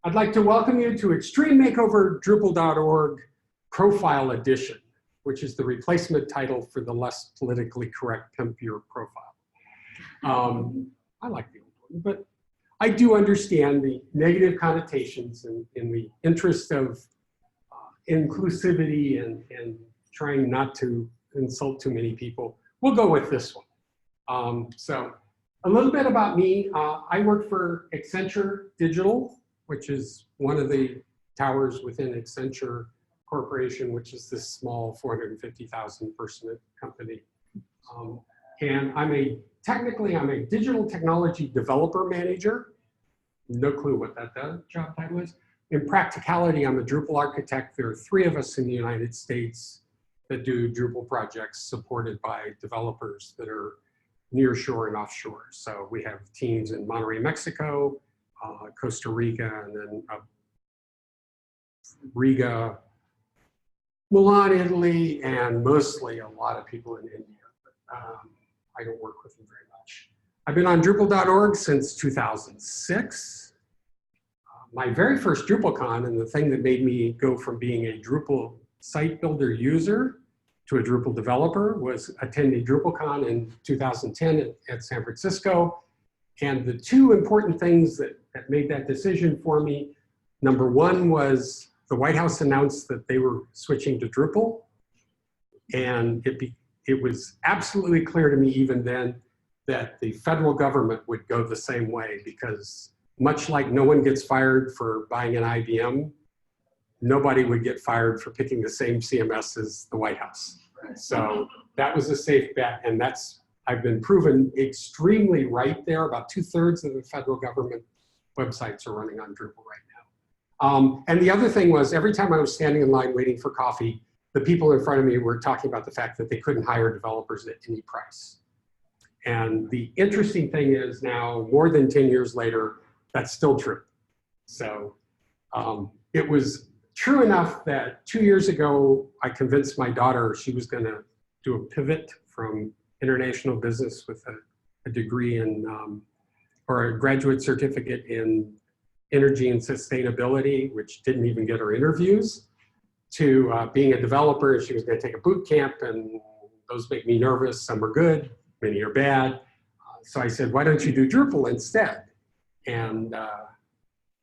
I'd like to welcome you to Extreme Makeover Drupal.org Profile Edition, which is the replacement title for the less politically correct Pimp Your Profile. I like the old one, but I do understand the negative connotations in the interest of inclusivity and trying not to insult too many people. We'll go with this one. So a little bit about me. I work for Accenture Digital, which is one of the towers within Accenture Corporation, which is this small 450,000 person company. And technically I'm a digital technology developer manager. No clue what that job title is. In practicality, I'm a Drupal architect. There are 3 of us in the United States that do Drupal projects supported by developers that are near shore and offshore. So we have teams in Monterrey, Mexico, Costa Rica, and then Riga, Milan, Italy, and mostly a lot of people in India. But, I don't work with them very much. I've been on Drupal.org since 2006. My very first Drupal Con, and the thing that made me go from being a Drupal site builder user to a Drupal developer, was attending Drupal Con in 2010 at San Francisco. And the 2 important things that made that decision for me, number 1 was the White House announced that they were switching to Drupal. And it was absolutely clear to me even then that the federal government would go the same way, because much like no one gets fired for buying an IBM, nobody would get fired for picking the same CMS as the White House. So that was a safe bet, and I've been proven extremely right there. About 2/3 of the federal government websites are running on Drupal right now. And the other thing was, every time I was standing in line waiting for coffee, the people in front of me were talking about the fact that they couldn't hire developers at any price. And the interesting thing is now, more than 10 years later, that's still true. So it was true enough that 2 years ago, I convinced my daughter she was going to do a pivot from international business with a degree in, or a graduate certificate in energy and sustainability, which didn't even get her interviews, to being a developer. She was going to take a boot camp, and those make me nervous. Some are good, many are bad. So I said, why don't you do Drupal instead? And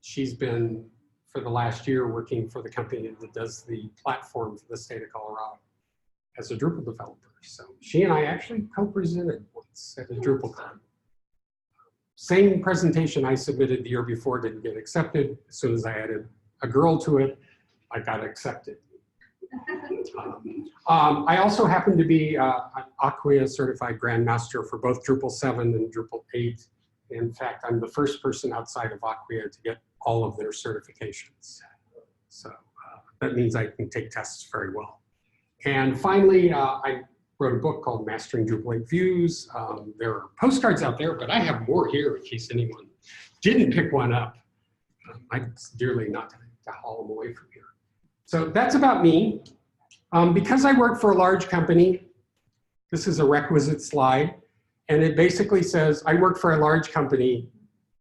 she's been, for the last year, working for the company that does the platform for the state of Colorado as a Drupal developer. So she and I actually co-presented once at a Drupal Con. Same presentation I submitted the year before didn't get accepted. As soon as I added a girl to it, I got accepted. I also happen to be an Acquia certified Grandmaster for both Drupal 7 and Drupal 8. In fact, I'm the first person outside of Acquia to get all of their certifications. So that means I can take tests very well. And finally, I wrote a book called Mastering Drupal 8 Views. There are postcards out there, but I have more here in case anyone didn't pick one up. I'd dearly not to haul them away from here. So that's about me. Because I work for a large company, this is a requisite slide. And it basically says, I work for a large company,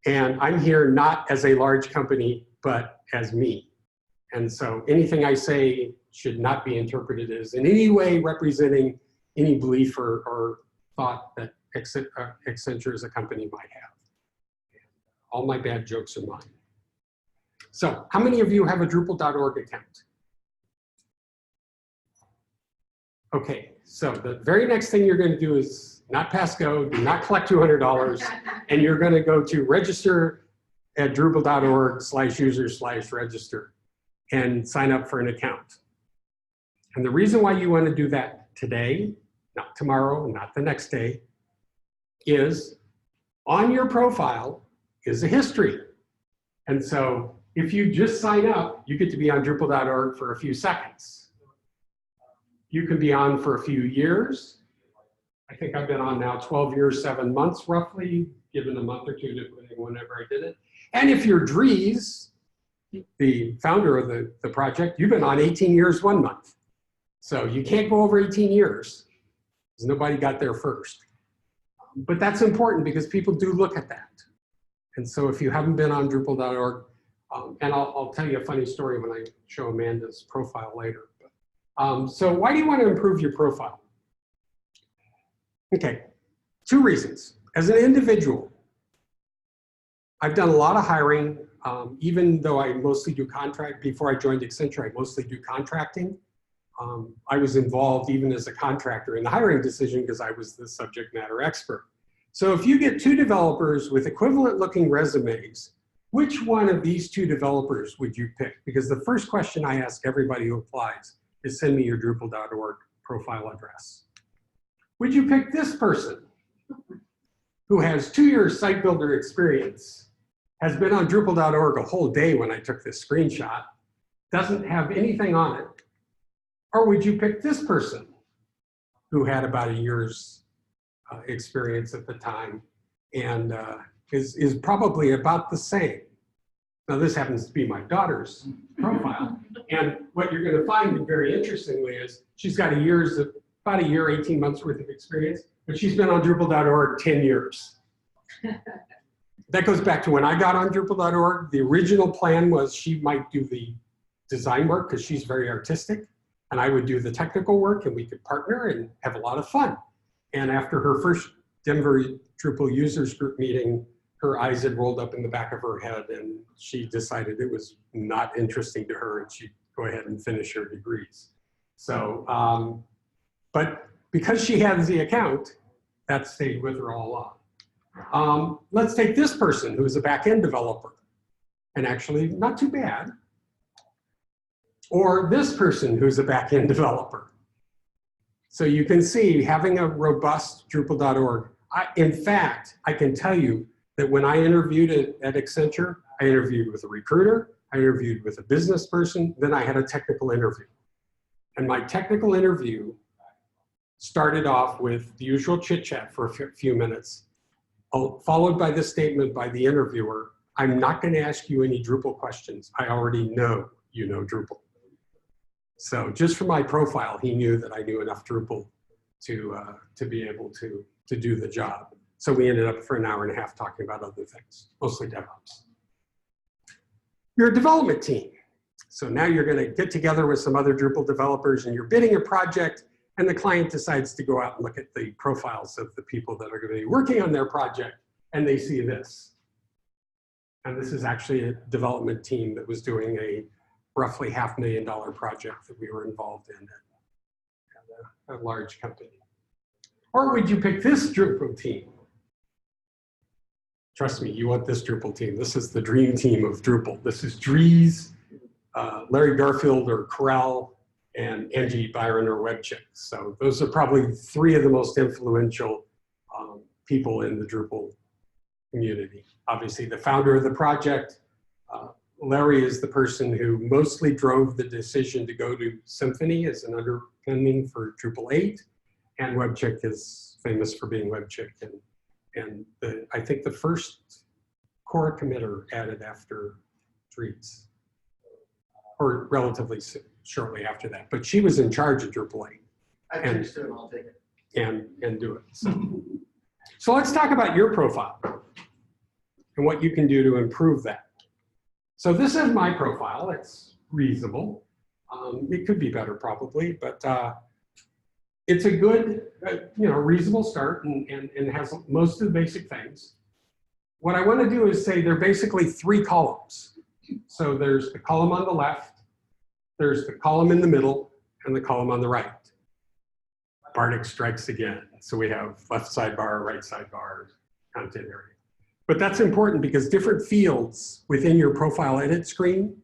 and I'm here not as a large company, but as me. And so anything I say should not be interpreted as in any way representing any belief or thought that Accenture as a company might have. All my bad jokes are mine. So how many of you have a Drupal.org account? Okay, so the very next thing you're going to do is not pass go, do not collect $200, and you're going to go to register at drupal.org/user/register and sign up for an account. And the reason why you want to do that today, not tomorrow, not the next day, is on your profile is a history. And so if you just sign up, you get to be on Drupal.org for a few seconds. You can be on for a few years. I think I've been on now 12 years, 7 months roughly, given a month or 2 depending whenever I did it. And if you're Dries, the founder of the project, you've been on 18 years, 1 month. So you can't go over 18 years because nobody got there first. But that's important because people do look at that. And so if you haven't been on Drupal.org, And I'll tell you a funny story when I show Amanda's profile later. So why do you want to improve your profile? Okay, 2 reasons. As an individual, I've done a lot of hiring, even though I mostly do contract. Before I joined Accenture, I mostly do contracting. I was involved even as a contractor in the hiring decision because I was the subject matter expert. So if you get 2 developers with equivalent looking resumes, which one of these 2 developers would you pick? Because the first question I ask everybody who applies is send me your Drupal.org profile address. Would you pick this person who has 2 years site builder experience, has been on Drupal.org a whole day when I took this screenshot, doesn't have anything on it? Or would you pick this person who had about a year's experience at the time and is probably about the same? Now this happens to be my daughter's profile. And what you're going to find very interestingly is she's got about a year, 18 months worth of experience, but she's been on Drupal.org 10 years. That goes back to when I got on Drupal.org. The original plan was she might do the design work because she's very artistic, and I would do the technical work, and we could partner and have a lot of fun. And after her first Denver Drupal users group meeting, her eyes had rolled up in the back of her head, and she decided it was not interesting to her, and she'd go ahead and finish her degrees. So, but because she has the account, that stayed with her all along. Let's take this person who's a back-end developer, and actually not too bad. Or this person who's a back-end developer. So you can see having a robust Drupal.org. In fact, I can tell you that when I interviewed at Accenture, I interviewed with a recruiter, I interviewed with a business person, then I had a technical interview. And my technical interview started off with the usual chit-chat for a few minutes, followed by the statement by the interviewer, I'm not going to ask you any Drupal questions. I already know you know Drupal. So just from my profile, he knew that I knew enough Drupal to be able to do the job. So we ended up for an hour and a half talking about other things, mostly DevOps. You're a development team. So now you're going to get together with some other Drupal developers and you're bidding a project, and the client decides to go out and look at the profiles of the people that are going to be working on their project, and they see this. And this is actually a development team that was doing a roughly $500,000 project that we were involved in at a large company. Or would you pick this Drupal team? Trust me, you want this Drupal team. This is the dream team of Drupal. This is Dries, Larry Garfield or Corral, and Angie Byron or Webchick. So those are probably 3 of the most influential people in the Drupal community. Obviously, the founder of the project, Larry is the person who mostly drove the decision to go to Symfony as an underpinning for Drupal 8, and Webchick is famous for being Webchick, and I think the first core committer added after Dries, or relatively shortly after that. But she was in charge of Drupal 8. I understood, I'll take it. And do it. So let's talk about your profile and what you can do to improve that. So this is my profile. It's reasonable. It could be better probably, but it's a good, reasonable start and has most of the basic things. What I want to do is say they're basically 3 columns. So there's the column on the left, there's the column in the middle, and the column on the right. Bardic strikes again. So we have left sidebar, right sidebar, content area. But that's important because different fields within your profile edit screen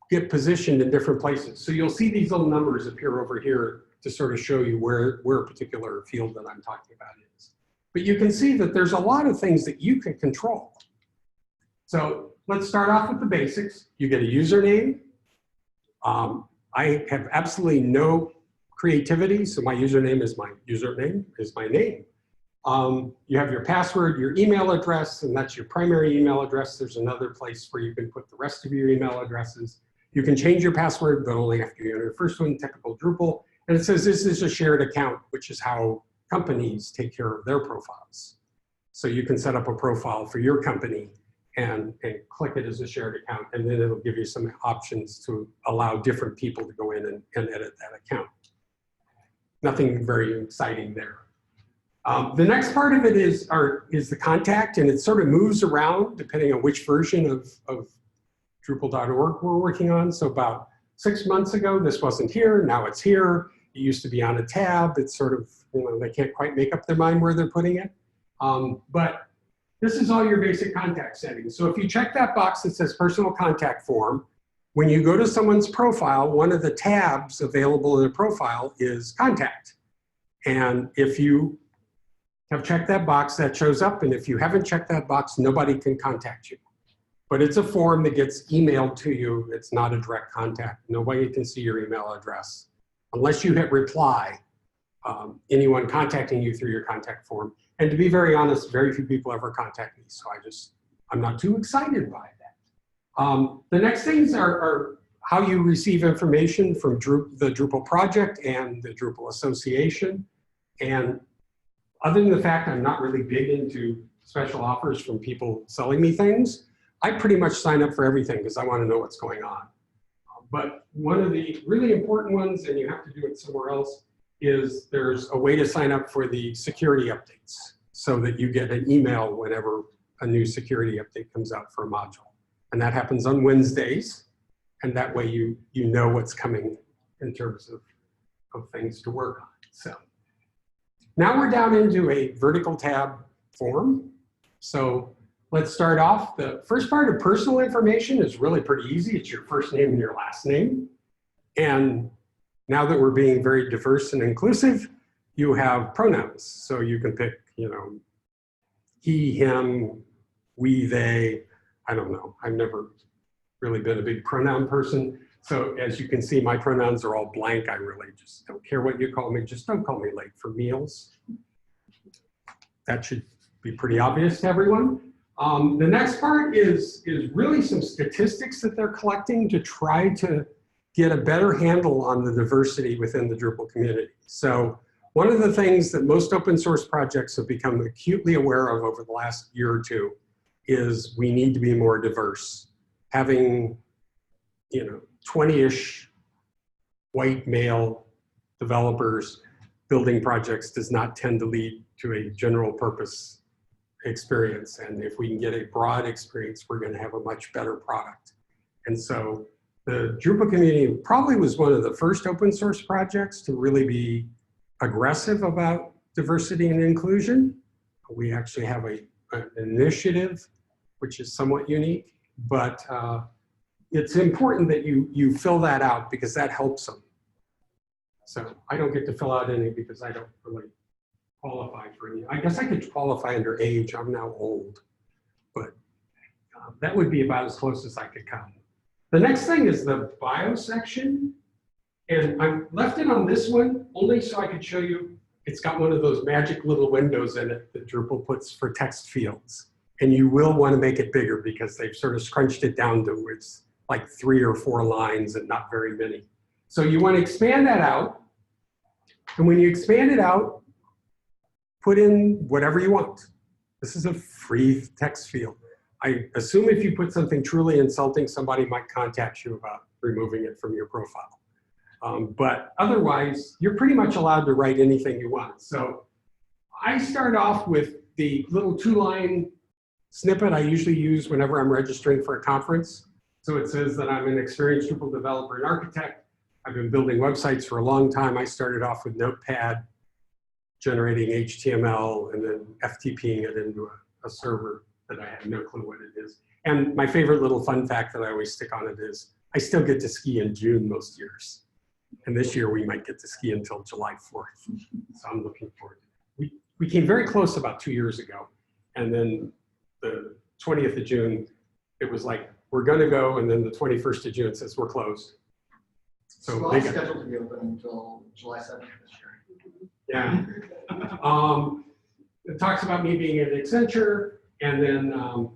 get positioned in different places. So you'll see these little numbers appear over here to sort of show you where a particular field that I'm talking about is. But you can see that there's a lot of things that you can control. So let's start off with the basics. You get a username. I have absolutely no creativity, so my username is my name. You have your password, your email address, and that's your primary email address. There's another place where you can put the rest of your email addresses. You can change your password, but only after you enter your first one, typical Drupal. And it says this is a shared account, which is how companies take care of their profiles. So you can set up a profile for your company and click it as a shared account, and then it'll give you some options to allow different people to go in and edit that account. Nothing very exciting there. The next part of it is the contact, and it sort of moves around depending on which version of Drupal.org we're working on. So about 6 months ago, this wasn't here, now it's here. It used to be on a tab. It's sort of, they can't quite make up their mind where they're putting it. But this is all your basic contact settings. So if you check that box that says personal contact form, when you go to someone's profile, one of the tabs available in the profile is contact. And if you have checked that box, that shows up. And if you haven't checked that box, nobody can contact you. But it's a form that gets emailed to you. It's not a direct contact. Nobody can see your email address unless you hit reply. Anyone contacting you through your contact form. And to be very honest, very few people ever contact me. So I'm not too excited by that. The next things are how you receive information from the Drupal project and the Drupal Association. And other than the fact I'm not really big into special offers from people selling me things, I pretty much sign up for everything because I want to know what's going on. But one of the really important ones, and you have to do it somewhere else, is there's a way to sign up for the security updates so that you get an email whenever a new security update comes out for a module. And that happens on Wednesdays. And that way you know what's coming in terms of things to work on. So now we're down into a vertical tab form. So let's start off. The first part of personal information is really pretty easy. It's your first name and your last name. And now that we're being very diverse and inclusive, you have pronouns. So you can pick, he, him, we, they. I don't know. I've never really been a big pronoun person. So as you can see, my pronouns are all blank. I really just don't care what you call me. Just don't call me late for meals. That should be pretty obvious to everyone. The next part is really some statistics that they're collecting to try to get a better handle on the diversity within the Drupal community. So one of the things that most open source projects have become acutely aware of over the last year or two is we need to be more diverse. Having, 20-ish white male developers building projects does not tend to lead to a general purpose experience. And if we can get a broad experience, we're going to have a much better product. And so the Drupal community probably was one of the first open source projects to really be aggressive about diversity and inclusion. We actually have an initiative which is somewhat unique, but it's important that you fill that out because that helps them. So I don't get to fill out any because I don't really qualify for any. I guess I could qualify under age. I'm now old, but that would be about as close as I could come. The next thing is the bio section. And I left it on this one only so I could show you it's got one of those magic little windows in it that Drupal puts for text fields. And you will want to make it bigger because they've sort of scrunched it down to it's like 3 or 4 lines and not very many. So you want to expand that out. And when you expand it out, put in whatever you want. This is a free text field. I assume if you put something truly insulting, somebody might contact you about removing it from your profile. But otherwise, you're pretty much allowed to write anything you want. So I start off with the little 2-line snippet I usually use whenever I'm registering for a conference. So it says that I'm an experienced Drupal developer and architect. I've been building websites for a long time. I started off with Notepad, generating HTML, and then FTPing it into a server that I have no clue what it is. And my favorite little fun fact that I always stick on it is I still get to ski in June most years. And this year we might get to ski until July 4th. So I'm looking forward to it. We came very close about 2 years ago. And then the 20th of June, it was like, we're going to go. And then the 21st of June says we're closed. So it's scheduled to be open until July 7th this year. Yeah. It talks about me being at Accenture, and then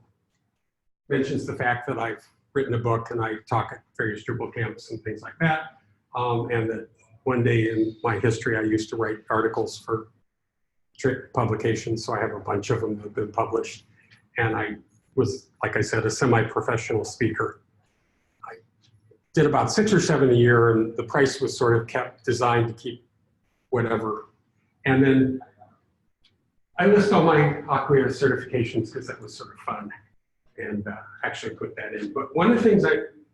mentions the fact that I've written a book and I talk at various Drupal camps and things like that. And that one day in my history, I used to write articles for Trick publications, so I have a bunch of them that have been published. And I was, like I said, a semi-professional speaker. I did about 6 or 7 a year, and the price was sort of kept designed to keep whatever. And then I list all my Acquia certifications because that was sort of fun, and actually put that in. But one of the things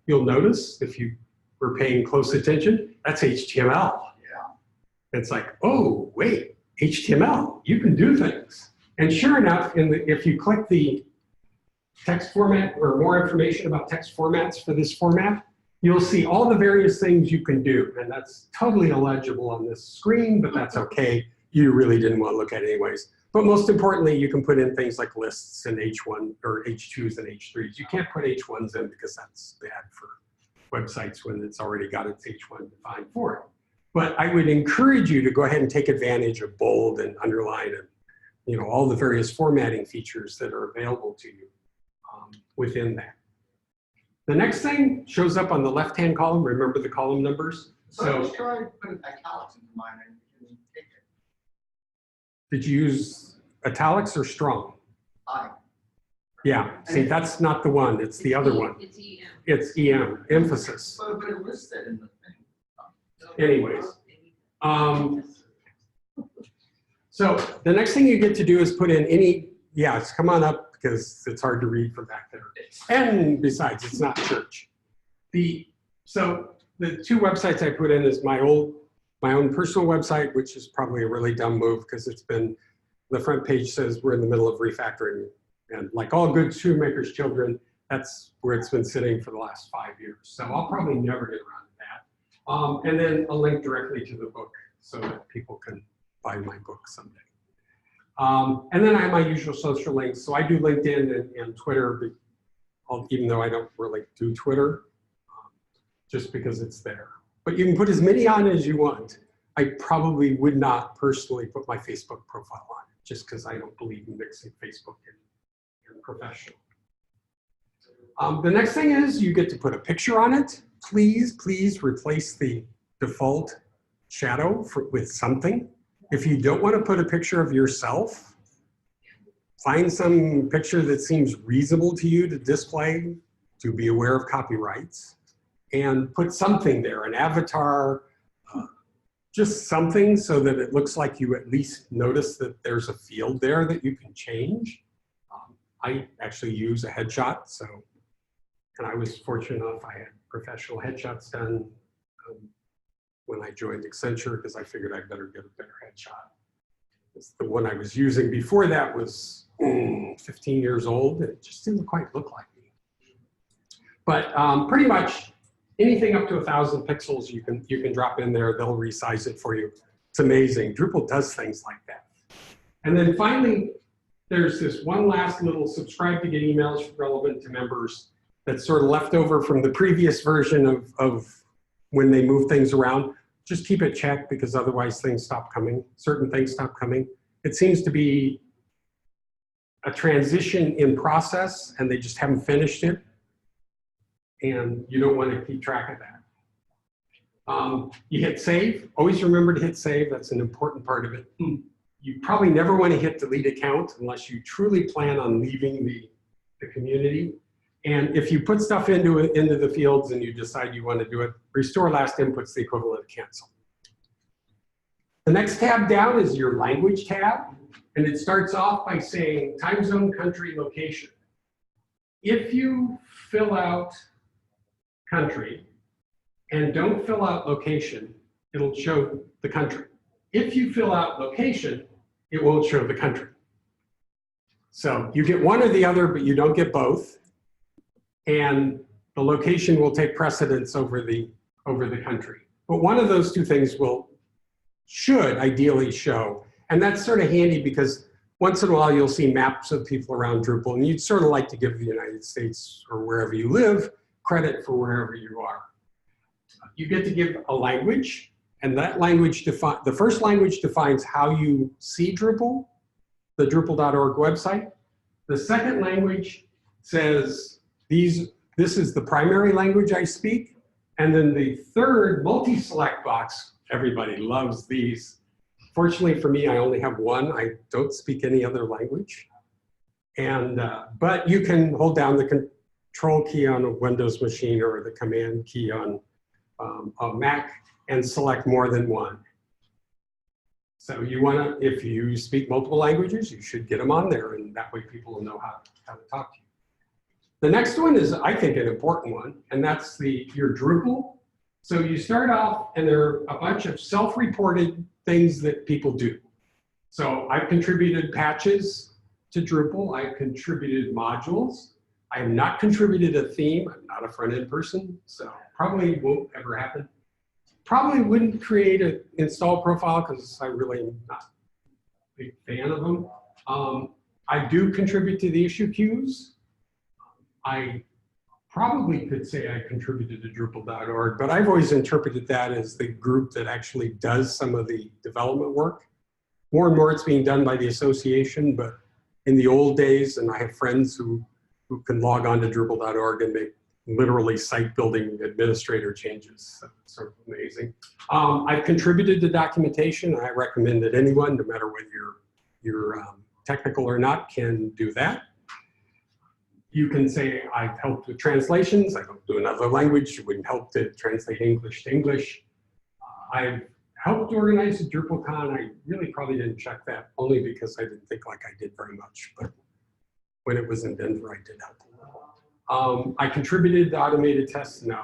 you'll notice if you were paying close attention, that's HTML. Yeah. It's like, oh, wait, HTML, you can do things. And sure enough, if you click the text format or more information about text formats for this format, you'll see all the various things you can do. And that's totally illegible on this screen, but that's okay. You really didn't want to look at it anyways. But most importantly, you can put in things like lists and H1 or H2s and H3s. You can't put H1s in because that's bad for websites when it's already got its H1 defined for it. But I would encourage you to go ahead and take advantage of bold and underline and all the various formatting features that are available to you within that. The next thing shows up on the left-hand column. Remember the column numbers? So I was trying to put italics into mine and didn't take it. Did you use italics or strong? Yeah, see, that's not the one. It's the other one. It's EM. It's EM, emphasis. But it listed in the thing. Anyways, so the next thing you get to do is put in yes, come on up because it's hard to read from back there. And besides, it's not church. So the two websites I put in is my own personal website, which is probably a really dumb move because the front page says we're in the middle of refactoring. And like all good shoemakers' children, that's where it's been sitting for the last 5 years. So I'll probably never get around to that. And then a link directly to the book so that people can buy my book someday. And then I have my usual social links. So I do LinkedIn and Twitter, even though I don't really do Twitter, just because it's there. But you can put as many on as you want. I probably would not personally put my Facebook profile on it, just because I don't believe in mixing Facebook and professional. The next thing is you get to put a picture on it. Please replace the default shadow with something. If you don't want to put a picture of yourself, find some picture that seems reasonable to you to display, to be aware of copyrights, and put something there, an avatar, just something so that it looks like you at least notice that there's a field there that you can change. I actually use a headshot, and I was fortunate enough I had professional headshots done when I joined Accenture because I figured I'd better get a better headshot. The one I was using before that was 15 years old, and it just didn't quite look like me. But pretty much anything up to 1,000 pixels you can drop in there, they'll resize it for you. It's amazing. Drupal does things like that. And then finally, there's this one last little subscribe to get emails relevant to members that's sort of left over from the previous version of when they move things around. Just keep it checked because otherwise things stop coming. Certain things stop coming. It seems to be a transition in process and they just haven't finished it. And you don't want to keep track of that. You hit save. Always remember to hit save. That's an important part of it. You probably never want to hit delete account unless you truly plan on leaving the community. And if you put stuff into the fields and you decide you want to do it, restore last input's the equivalent of cancel. The next tab down is your language tab. And it starts off by saying time zone, country, location. If you fill out country and don't fill out location, it'll show the country. If you fill out location, it won't show the country. So you get one or the other, but you don't get both. And the location will take precedence over the country. But one of those two things should ideally show. And that's sort of handy because once in a while you'll see maps of people around Drupal and you'd sort of like to give the United States or wherever you live credit for wherever you are. You get to give a language. And that language, the first language defines how you see Drupal, the Drupal.org website. The second language says, this is the primary language I speak. And then the third multi-select box, everybody loves these. Fortunately for me, I only have one. I don't speak any other language. And, but you can hold down the control key on a Windows machine or the command key on a Mac and select more than one. So you want to, if you speak multiple languages, you should get them on there, and that way people will know how to talk to you. The next one is, I think, an important one, and that's your Drupal. So you start off, and there are a bunch of self-reported things that people do. So I've contributed patches to Drupal. I've contributed modules. I have not contributed a theme. I'm not a front-end person, so probably won't ever happen. Probably wouldn't create an install profile because I really am not a big fan of them. I do contribute to the issue queues. I probably could say I contributed to Drupal.org, but I've always interpreted that as the group that actually does some of the development work. More and more it's being done by the association, but in the old days, and I have friends who can log on to Drupal.org and make literally site building administrator changes. So it's sort of amazing. I've contributed to documentation. I recommend that anyone, no matter whether you're technical or not, can do that. You can say, I've helped with translations. I don't do another language. It wouldn't help to translate English to English. I've helped organize the Drupal Con. I really probably didn't check that, only because I didn't think like I did very much. But when it was in Denver, I did help a little. I contributed to automated tests. No, I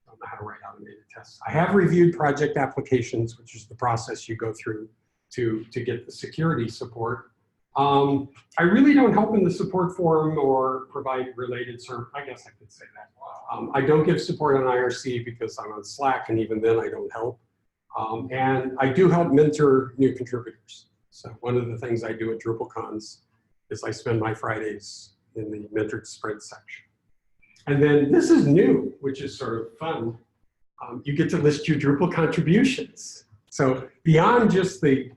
don't know how to write automated tests. I have reviewed project applications, which is the process you go through to get the security support. I really don't help in the support forum or provide related service. I guess I could say that. I don't give support on IRC because I'm on Slack, and even then I don't help. And I do help mentor new contributors. So one of the things I do at Drupal Cons is I spend my Fridays in the mentored sprint section. And then this is new, which is sort of fun. You get to list your Drupal contributions. So beyond just the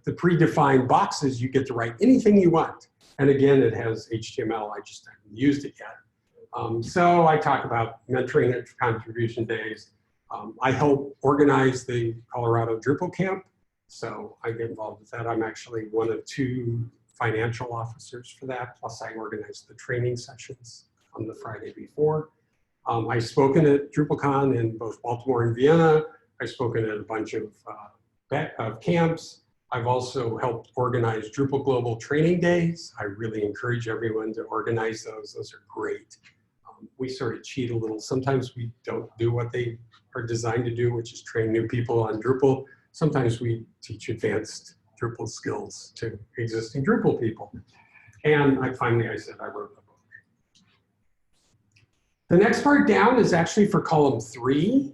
predefined boxes, you get to write anything you want. And again, it has HTML. I just haven't used it yet. So I talk about mentoring at contribution days. I help organize the Colorado Drupal Camp. So I get involved with that. I'm actually one of 2 financial officers for that. Plus I organize the training sessions on the Friday before. I've spoken at DrupalCon in both Baltimore and Vienna. I've spoken at a bunch of camps. I've also helped organize Drupal Global Training Days. I really encourage everyone to organize those. Those are great. We sort of cheat a little. Sometimes we don't do what they are designed to do, which is train new people on Drupal. Sometimes we teach advanced Drupal skills to existing Drupal people. And finally, I said I wrote the book. The next part down is actually for column 3,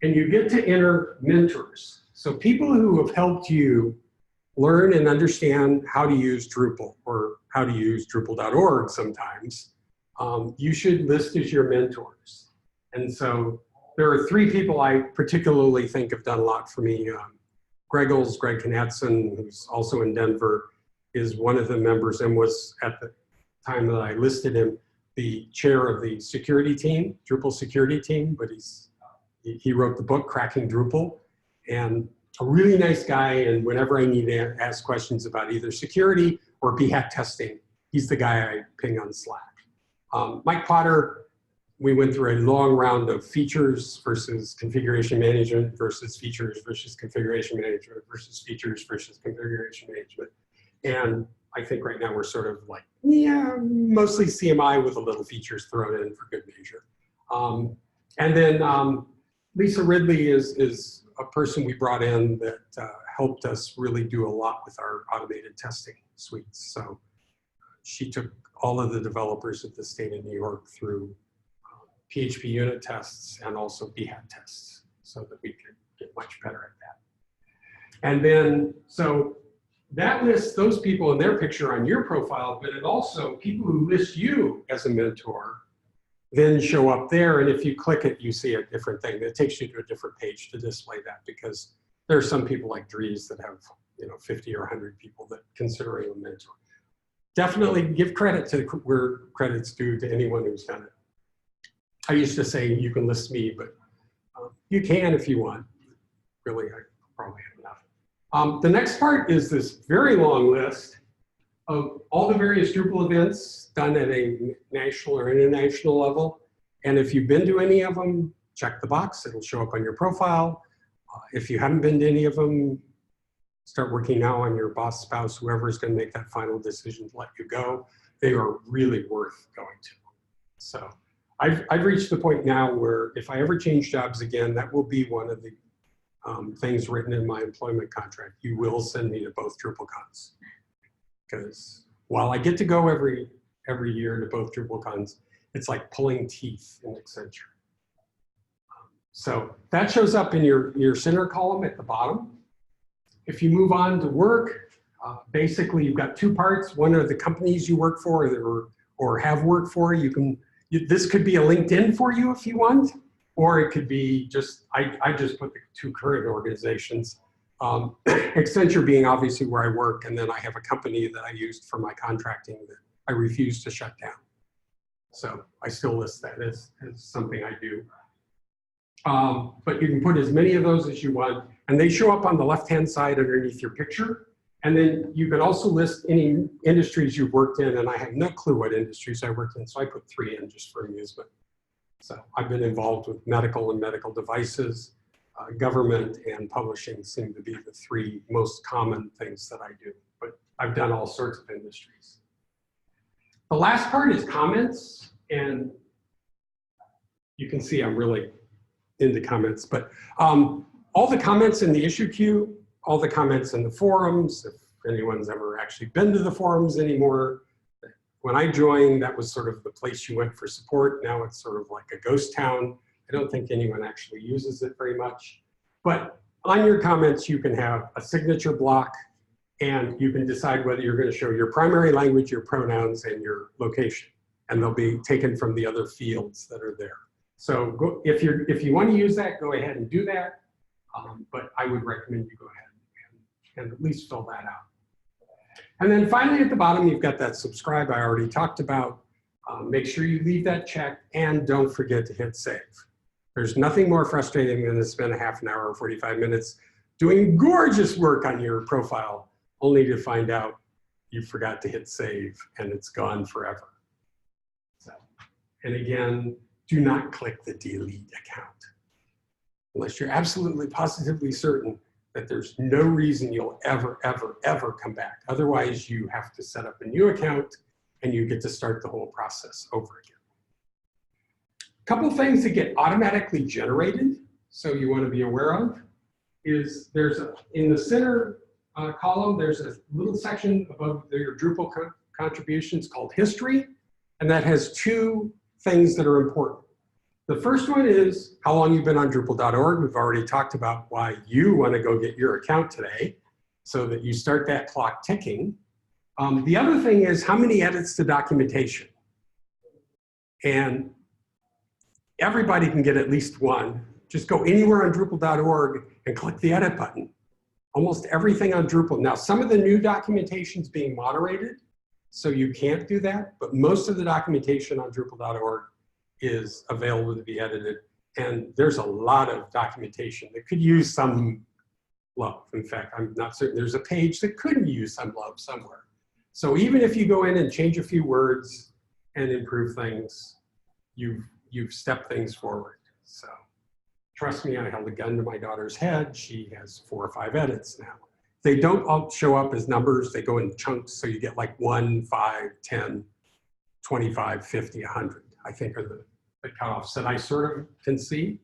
and you get to enter mentors. So people who have helped you learn and understand how to use Drupal, or how to use Drupal.org sometimes, you should list as your mentors. And so there are 3 people I particularly think have done a lot for me. Greg Knatson, who's also in Denver, is one of the members and was, at the time that I listed him, the chair of the security team, Drupal security team, but he wrote the book, Cracking Drupal, and a really nice guy, and whenever I need to ask questions about either security or BHAT testing, he's the guy I ping on Slack. Mike Potter, we went through a long round of features versus configuration management versus features versus configuration management versus features versus configuration management. And I think right now we're sort of like, yeah, mostly CMI with a little features thrown in for good measure. And then Lisa Ridley is a person we brought in that helped us really do a lot with our automated testing suites. So she took all of the developers at the state of New York through PHP unit tests and also BHAT tests so that we could get much better at that. And then, so that lists those people and their picture on your profile, but it also, people who list you as a mentor then show up there, and if you click it, you see a different thing. It takes you to a different page to display that, because there are some people like Dries that have 50 or 100 people that consider him a mentor. Definitely give credit to where credit's due to anyone who's done it. I used to say you can list me, but you can if you want. Really, I probably have enough. The next part is this very long list of all the various Drupal events done at a national or international level. And if you've been to any of them, check the box, it'll show up on your profile. If you haven't been to any of them, start working now on your boss, spouse, whoever is going to make that final decision to let you go. They are really worth going to. So I've reached the point now where if I ever change jobs again, that will be one of the things written in my employment contract. You will send me to both Drupal Cons. Because while I get to go every year to both Drupal Cons, it's like pulling teeth in Accenture. So that shows up in your center column at the bottom. If you move on to work, basically you've got two parts. One are the companies you work for or have worked for. This could be a LinkedIn for you if you want, or it could be just, I just put the two current organizations. Accenture being obviously where I work, and then I have a company that I used for my contracting that I refuse to shut down. So I still list that as something I do. But you can put as many of those as you want, and they show up on the left-hand side underneath your picture. And then you can also list any industries you've worked in, and I have no clue what industries I worked in, so I put 3 in just for amusement. So I've been involved with medical and medical devices, government, and publishing seem to be the 3 most common things that I do, but I've done all sorts of industries. The last part is comments, and you can see I'm really into comments, but all the comments in the issue queue, all the comments in the forums, if anyone's ever actually been to the forums anymore. When I joined, that was sort of the place you went for support. Now it's sort of like a ghost town. I don't think anyone actually uses it very much. But on your comments, you can have a signature block, and you can decide whether you're going to show your primary language, your pronouns, and your location. And they'll be taken from the other fields that are there. So if you want to use that, go ahead and do that. But I would recommend you go ahead and at least fill that out. And then finally at the bottom, you've got that subscribe I already talked about. Make sure you leave that check, and don't forget to hit save. There's nothing more frustrating than to spend a half an hour or 45 minutes doing gorgeous work on your profile, only to find out you forgot to hit save and it's gone forever. So, and again, do not click the delete account unless you're absolutely positively certain that there's no reason you'll ever, ever, ever come back. Otherwise, you have to set up a new account and you get to start the whole process over again. A couple things that get automatically generated, so you want to be aware of, is in the center column, there's a little section above your Drupal contributions called history, and that has 2 things that are important. The first one is how long you've been on Drupal.org. We've already talked about why you want to go get your account today so that you start that clock ticking. The other thing is how many edits to documentation. And everybody can get at least 1. Just go anywhere on Drupal.org and click the edit button. Almost everything on Drupal. Now, some of the new documentation is being moderated, so you can't do that, but most of the documentation on Drupal.org is available to be edited. And there's a lot of documentation that could use some love. In fact, I'm not certain there's a page that could use some love somewhere. So even if you go in and change a few words and improve things, you've stepped things forward. So trust me, I held a gun to my daughter's head. She has 4 or 5 edits now. They don't all show up as numbers. They go in chunks. So you get like 1, 5, 10, 25, 50, 100, I think are the cutoffs that I sort of can see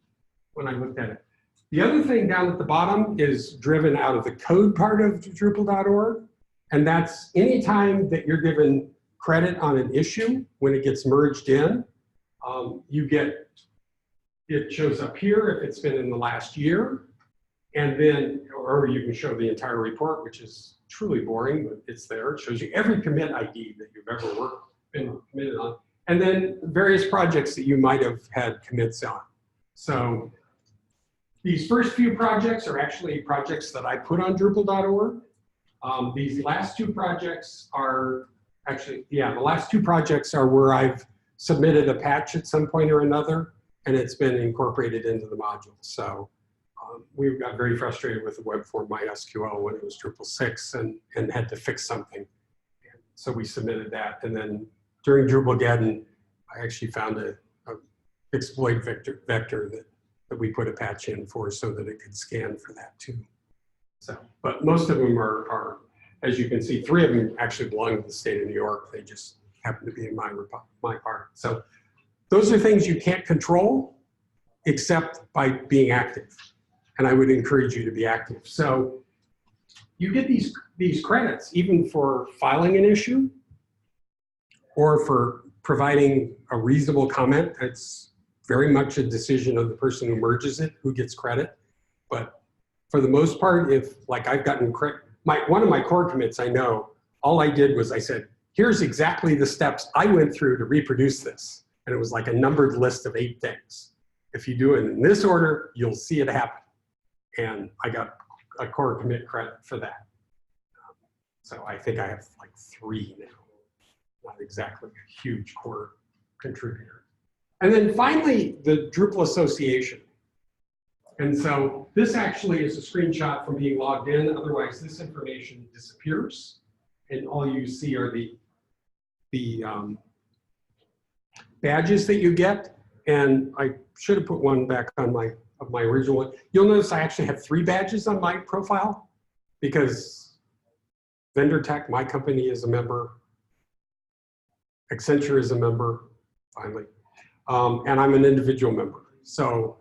when I looked at it. The other thing down at the bottom is driven out of the code part of Drupal.org. And that's anytime that you're given credit on an issue, when it gets merged in, it shows up here if it's been in the last year. And then, or you can show the entire report, which is truly boring, but it's there. It shows you every commit ID that you've ever been committed on. And then various projects that you might have had commits on. So these first few projects are actually projects that I put on Drupal.org. These last 2 projects are actually, the last 2 projects are where I've submitted a patch at some point or another, and it's been incorporated into the module. So we got very frustrated with the web form MySQL when it was Drupal 6 and had to fix something. So we submitted that, and then during Drupalgeddon, I actually found a exploit vector that we put a patch in for so that it could scan for that too. So, but most of them are, as you can see, 3 of them actually belong to the state of New York. They just happen to be in my part. So those are things you can't control except by being active. And I would encourage you to be active. So you get these credits even for filing an issue or for providing a reasonable comment. It's very much a decision of the person who merges it, who gets credit. But for the most part, if like I've gotten credit, one of my core commits, I know, all I did was I said, here's exactly the steps I went through to reproduce this. And it was like a numbered list of 8 things. If you do it in this order, you'll see it happen. And I got a core commit credit for that. So I think I have like 3 now. Not exactly a huge core contributor. And then finally, the Drupal Association. And so this actually is a screenshot from being logged in. Otherwise, this information disappears. And all you see are the badges that you get. And I should have put one back on my original one. You'll notice I actually have 3 badges on my profile because Vendor Tech, my company, is a member. Accenture is a member, finally. And I'm an individual member. So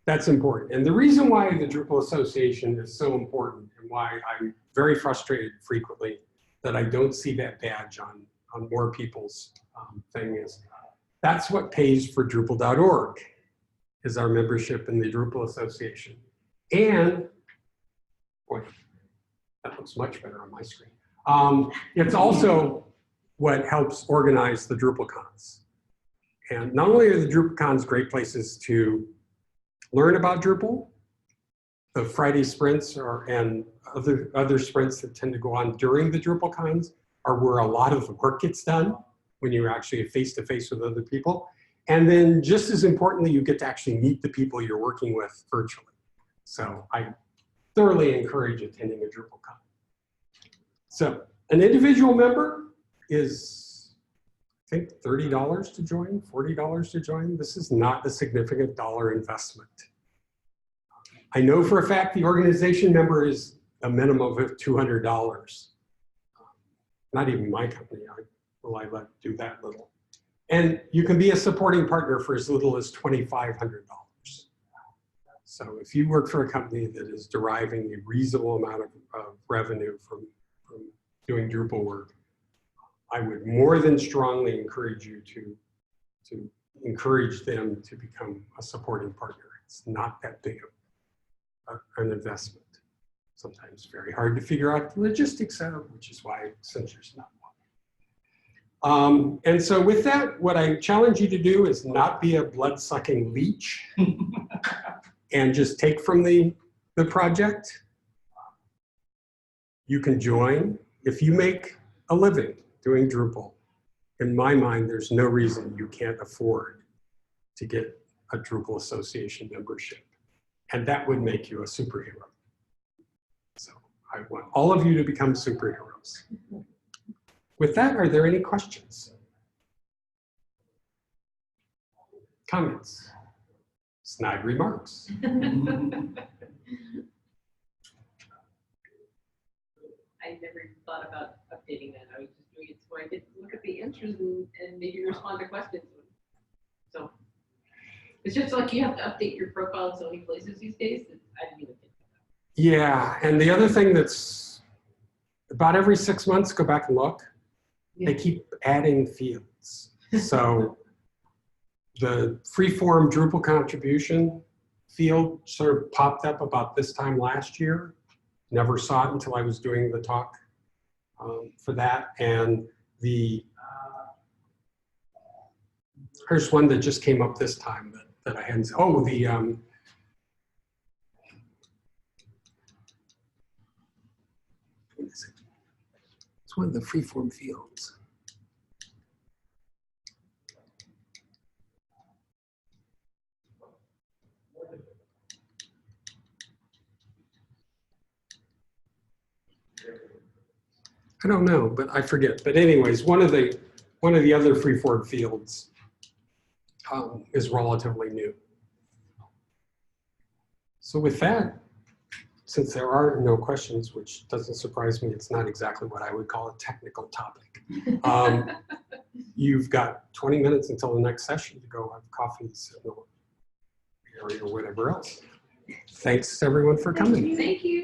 that's important. And the reason why the Drupal Association is so important and why I'm very frustrated frequently that I don't see that badge on more people's thing is that's what pays for Drupal.org is our membership in the Drupal Association. And, boy, that looks much better on my screen. It's also what helps organize the Drupal Cons. And not only are the Drupal Cons great places to learn about Drupal, the Friday sprints and other sprints that tend to go on during the Drupal Cons are where a lot of the work gets done when you're actually face-to-face with other people. And then just as importantly, you get to actually meet the people you're working with virtually. So I thoroughly encourage attending a Drupal Con. So an individual member is, I think, $30 to join, $40 to join. This is not a significant dollar investment. I know for a fact the organization member is a minimum of $200. Not even my company, I let do that little. And you can be a supporting partner for as little as $2,500. So if you work for a company that is deriving a reasonable amount of revenue from doing Drupal work, I would more than strongly encourage you to encourage them to become a supporting partner. It's not that big of an investment. Sometimes very hard to figure out the logistics of, which is why Accenture's not one. And so with that, what I challenge you to do is not be a blood-sucking leech and just take from the project. You can join. If you make a living doing Drupal, in my mind, there's no reason you can't afford to get a Drupal Association membership. And that would make you a superhero. So I want all of you to become superheroes. With that, are there any questions? Comments? Snide remarks? I never thought about updating that. I was just doing it so I could look at the answers and maybe respond to questions. So it's just like you have to update your profile in so many places these days. I didn't even think of that. Yeah, and the other thing that's about every 6 months, go back and look. Yeah. They keep adding fields. So the free-form Drupal contribution field sort of popped up about this time last year. Never saw it until I was doing the talk for that. And here's one that just came up this time that I hadn't. Oh, it's one of the freeform fields. I don't know, but I forget. But anyways, one of the other free form fields is relatively new. So with that, since there are no questions, which doesn't surprise me, it's not exactly what I would call a technical topic. You've got 20 minutes until the next session to go have coffees or whatever else. Thanks everyone for coming. Thank you.